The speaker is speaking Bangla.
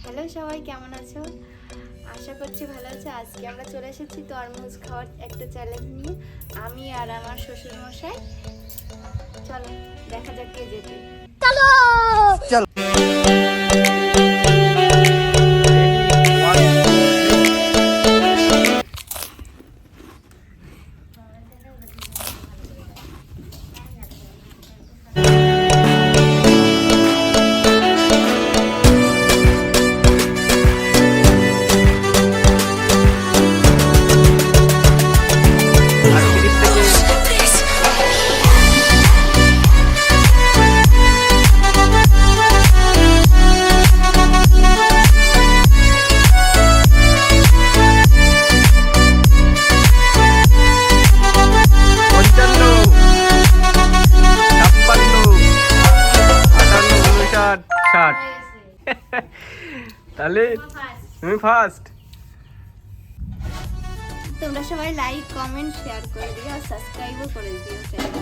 হ্যালো সবাই, কেমন আছো? আশা করছি ভালো আছো। আজকে আমরা চলে এসেছি তরমুজ খাওয়ার একটা চ্যালেঞ্জ নিয়ে, আমি আর আমার শ্বশুর মশাই। চলো দেখা যাক কে জেতে। চলো চল। তাহলে তুমি ফার্স্ট। তোমরা সবাই লাইক, কমেন্ট, শেয়ার করে দিও আর সাবস্ক্রাইবও করে দিও চ্যানেলটা।